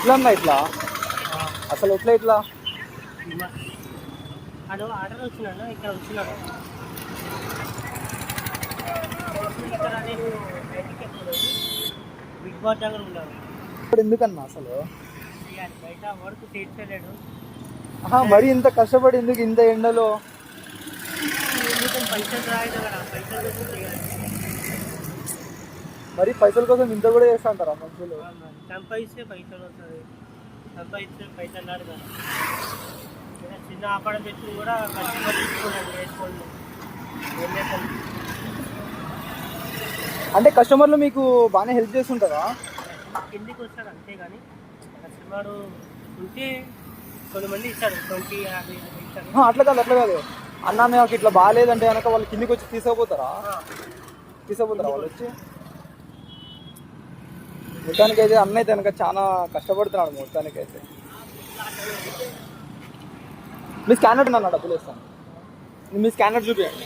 ఎట్లా అన్నా ఇట్లా అసలు ఎట్లా ఇట్లా ఆర్డర్ వచ్చినాను ఇక్కడ వచ్చినాడు ఇక్కడ నేను బయటికి ఎక్కలేదు బిగ్ బాస్ దగ్గర ఉన్నాను ఇప్పుడు ఎందుకన్నా అసలు బయట వర్క్ తీర్చలేడు మరి ఇంత కష్టపడి ఎందుకు ఇంత ఎండలో పైసలు రాయదు కదా పైసలు చేయాలి మరి పైసల కోసం ఇంత కూడా చేస్తా అంటారా మనుషులు సంపాదిస్తే పైసలు వస్తుంది సంపాదిస్తే పైసలు రాదు కదా చిన్న ఆపడం తెచ్చుకుని కూడా కష్టపడి తీసుకున్నాడు వేసుకోండి అంటే కస్టమర్లు మీకు బాగానే హెల్ప్ చేస్తుంటారా కిందికి వస్తాడు అంతే కానీ కస్టమర్ ఉంటే కొంతమంది ఇస్తారు 20-50 ఇస్తారు అట్లా కాదు అన్న నాకు ఇట్లా బాగాలేదంటే కనుక వాళ్ళు కిందికి వచ్చి తీసుకుపోతారా వాళ్ళు వచ్చి మొత్తానికైతే అన్న అయితే కనుక చాలా కష్టపడుతున్నాడు మొత్తానికైతే మీ స్కానర్ నా డబ్బులు ఇస్తాను మీ స్కానర్ చూపించండి